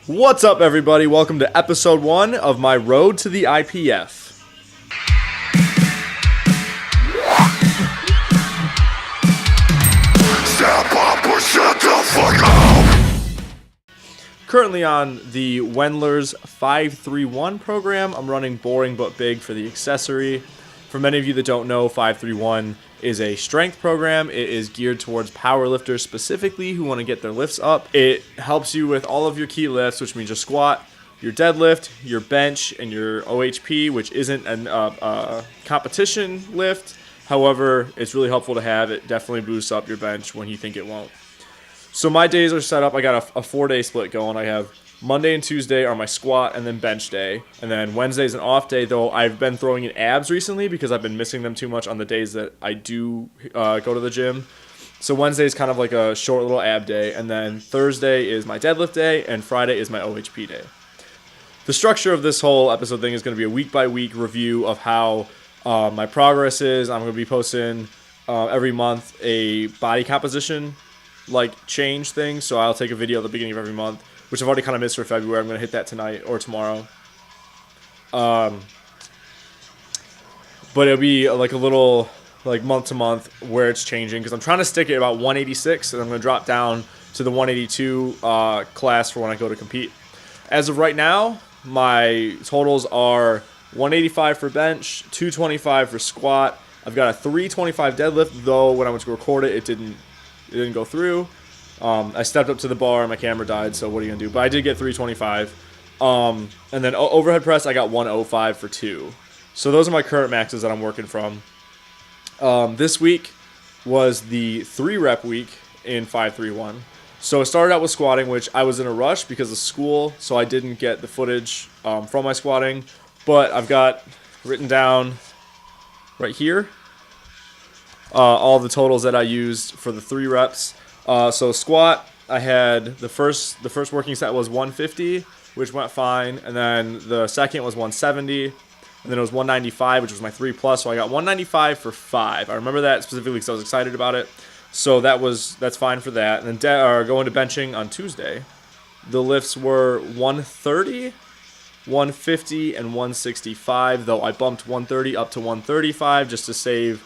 What's up, everybody? Welcome to episode 1 of my road to the IPF. Step up or shut the fuck up! Currently on the Wendler's 531 program. I'm running boring but big for the accessory. For many of you that don't know, 531 is a strength program. It is geared towards powerlifters specifically who want to get their lifts up. It helps you with all of your key lifts, which means your squat, your deadlift, your bench, and your OHP, which isn't a competition lift. However, it's really helpful to have. It definitely boosts up your bench when you think it won't. So my days are set up. I got a 4-day split going. I have Monday and Tuesday are my squat and then bench day. And then Wednesday's an off day, though I've been throwing in abs recently because I've been missing them too much on the days that I do go to the gym. So Wednesday's kind of like a short little ab day. And then Thursday is my deadlift day and Friday is my OHP day. The structure of this whole episode thing is going to be a week-by-week review of how my progress is. I'm going to be posting every month a body composition change thing. So I'll take a video at the beginning of every month, which I've already kind of missed for February. I'm going to hit that tonight or tomorrow. But it'll be like a little month to month where it's changing because I'm trying to stick at about 186 and I'm going to drop down to the 182 class for when I go to compete. As of right now, my totals are 185 for bench, 225 for squat. I've got a 325 deadlift, though when I went to record it, it didn't go through. I stepped up to the bar and my camera died, so what are you going to do? But I did get 325. And then overhead press, I got 105 for 2. So those are my current maxes that I'm working from. This week was the 3-rep week in 531. So it started out with squatting, which I was in a rush because of school, so I didn't get the footage from my squatting. But I've got written down right here all the totals that I used for the 3 reps. So squat, I had the first working set was 150, which went fine, and then the second was 170, and then it was 195, which was my 3+. So I got 195 for 5. I remember that specifically because I was excited about it. So that's fine for that. And then going to benching on Tuesday, the lifts were 130, 150, and 165. Though I bumped 130 up to 135 just to save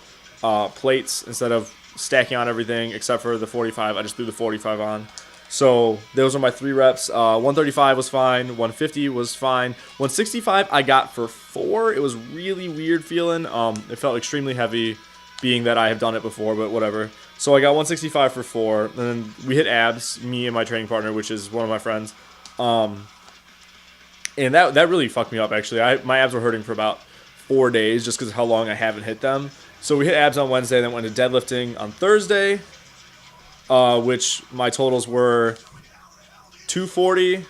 plates instead of stacking on everything except for the 45. I just threw the 45 on. So those are my 3 reps. 135 was fine. 150 was fine. 165 I got for 4. It was really weird feeling. It felt extremely heavy, being that I have done it before, but whatever. So I got 165 for 4. And then we hit abs, me and my training partner, which is one of my friends. And that really fucked me up, actually. My abs were hurting for about 4 days just because of how long I haven't hit them. So we hit abs on Wednesday, then went to deadlifting on Thursday, which my totals were 240, and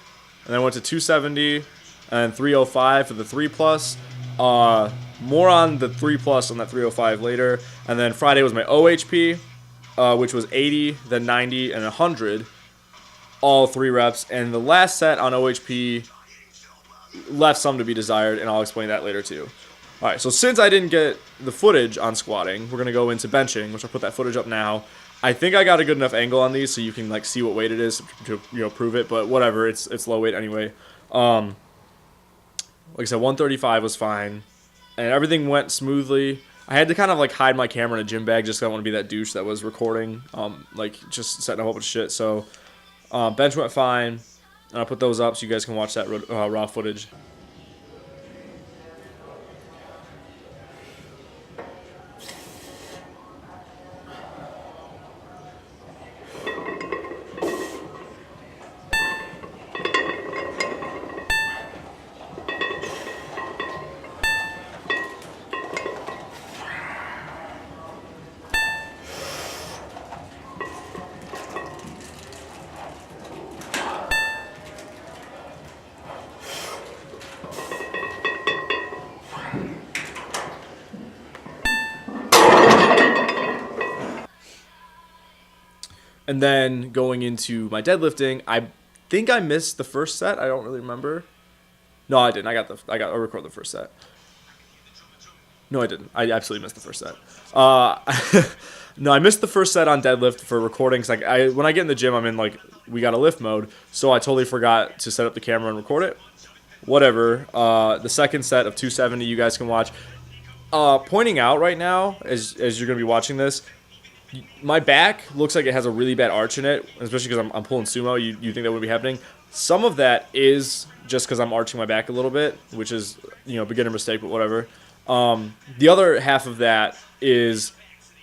then went to 270, and 305 for the 3+. More on the 3+ on that 305 later. And then Friday was my OHP, which was 80, then 90, and 100, all 3 reps. And the last set on OHP left some to be desired, and I'll explain that later too. All right, so since I didn't get the footage on squatting, we're going to go into benching, which I'll put that footage up now. I think I got a good enough angle on these so you can see what weight it is to prove it, but whatever, it's low weight anyway. Like I said, 135 was fine, and everything went smoothly. I had to kind of hide my camera in a gym bag just because I don't want to be that douche that was recording, just setting a whole bunch of shit. So bench went fine, and I'll put those up so you guys can watch that raw footage. And then going into my deadlifting, I think I missed the first set. I don't really remember. No, I didn't. I recorded the first set. No, I didn't. I absolutely missed the first set. No, I missed the first set on deadlift for recording. Cause when I get in the gym, I'm in like, we got a lift mode. So I totally forgot to set up the camera and record it. Whatever. The second set of 270 you guys can watch. Pointing out right now, as you're going to be watching this, my back looks like it has a really bad arch in it, especially because I'm pulling sumo. You think that would be happening. Some of that is just because I'm arching my back a little bit, which is, beginner mistake, but whatever. The other half of that is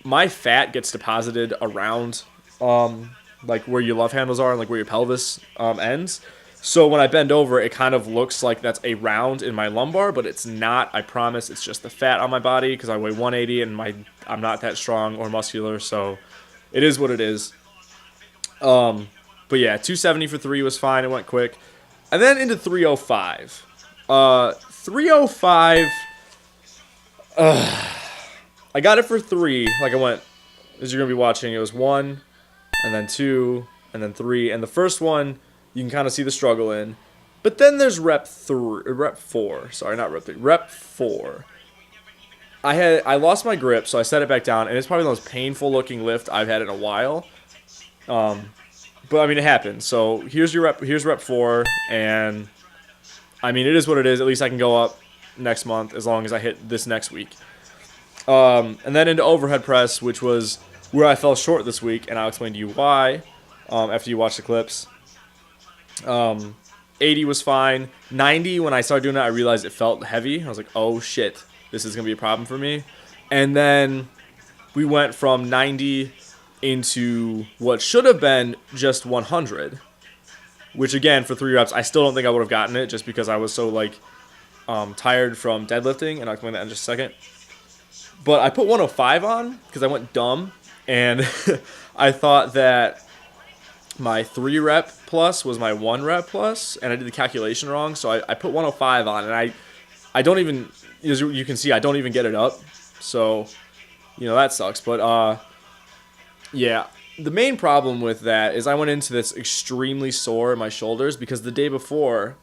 my fat gets deposited around like where your love handles are and like where your pelvis ends. So when I bend over, it kind of looks like that's a round in my lumbar, but it's not. I promise. It's just the fat on my body because I weigh 180 and I'm not that strong or muscular, so it is what it is. But yeah, 270 for 3 was fine. It went quick. And then into 305. 305, I got it for 3. Like I went, as you're going to be watching, it was 1, and then 2, and then 3. And the first one, you can kind of see the struggle in. But then there's rep 4. Sorry, not rep 3. Rep 4. I lost my grip, so I set it back down, and it's probably the most painful looking lift I've had in a while. But I mean, it happened. So here's rep 4, and I mean, it is what it is. At least I can go up next month as long as I hit this next week. And then into overhead press, which was where I fell short this week, and I'll explain to you why after you watch the clips. 80 was fine. 90, when I started doing it, I realized it felt heavy. I was like, oh shit, this is going to be a problem for me. And then we went from 90 into what should have been just 100, which again, for 3 reps, I still don't think I would have gotten it just because I was so tired from deadlifting, and I'll explain that in just a second. But I put 105 on because I went dumb, and I thought that my 3 rep plus was my 1 rep plus, and I did the calculation wrong, so I put 105 on, and I don't even, as you can see, I don't even get it up, so, that sucks. But, yeah, the main problem with that is I went into this extremely sore in my shoulders because the day before,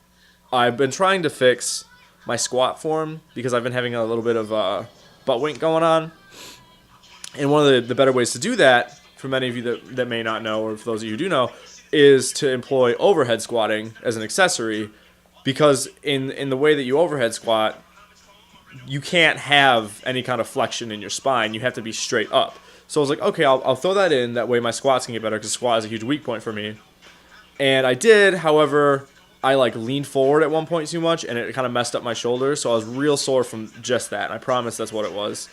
I've been trying to fix my squat form because I've been having a little bit of butt wink going on, and one of the better ways to do that, for many of you that may not know, or for those of you who do know, is to employ overhead squatting as an accessory, because in the way that you overhead squat, you can't have any kind of flexion in your spine. You have to be straight up. So I was like, okay, I'll throw that in. That way my squats can get better, because squat is a huge weak point for me. And I did, however, I leaned forward at one point too much, and it kind of messed up my shoulders, so I was real sore from just that. And I promise that's what it was.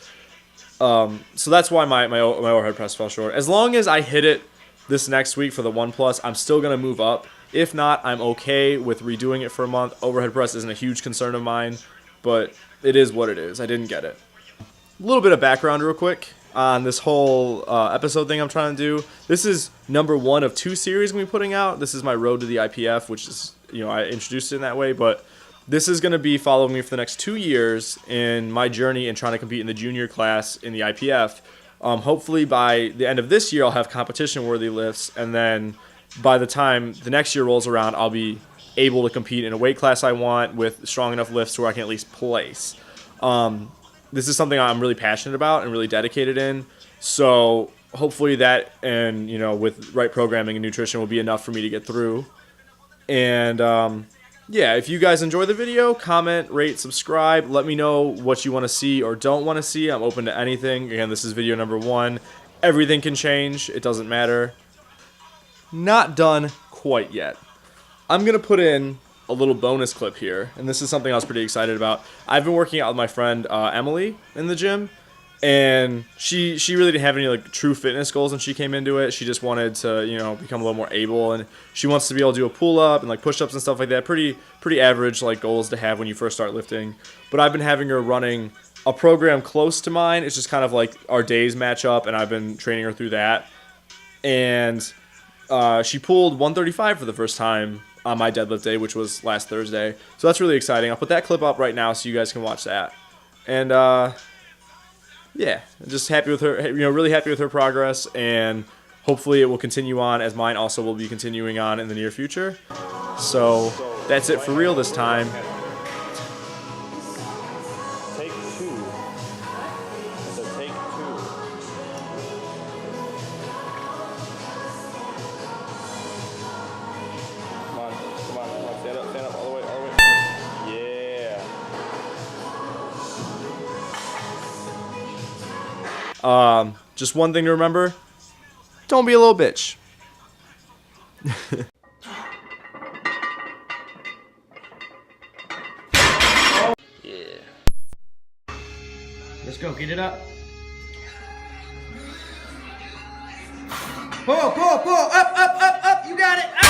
So that's why my overhead press fell short. As long as I hit it this next week for the 1+, I'm still going to move up. If not, I'm okay with redoing it for a month. Overhead press isn't a huge concern of mine, but it is what it is. I didn't get it. A little bit of background real quick on this whole episode thing I'm trying to do. This is number 1 of 2 series I'm going to be putting out. This is my road to the IPF, which is, I introduced it in that way, but this is going to be following me for the next 2 years in my journey in trying to compete in the junior class in the IPF. Hopefully by the end of this year, I'll have competition-worthy lifts, and then by the time the next year rolls around, I'll be able to compete in a weight class I want with strong enough lifts where I can at least place. This is something I'm really passionate about and really dedicated in, so hopefully that and, with right programming and nutrition will be enough for me to get through. And yeah, if you guys enjoy the video, comment, rate, subscribe. Let me know what you want to see or don't want to see. I'm open to anything. Again, this is video number 1. Everything can change. It doesn't matter. Not done quite yet. I'm going to put in a little bonus clip here, and this is something I was pretty excited about. I've been working out with my friend Emily in the gym, and she really didn't have any true fitness goals when she came into it. She just wanted to become a little more able, and she wants to be able to do a pull up and push ups and stuff like that. Pretty average goals to have when you first start lifting. But I've been having her running a program close to mine. It's just kind of our days match up, and I've been training her through that. And she pulled 135 for the first time on my deadlift day, which was last Thursday. So that's really exciting. I'll put that clip up right now so you guys can watch that. And yeah, just happy with her, really happy with her progress, and hopefully it will continue on, as mine also will be continuing on in the near future. So that's it for real this time. Take 2. So take 2. Just one thing to remember: don't be a little bitch. Let's go, get it up. Pull, up, up, up, you got it.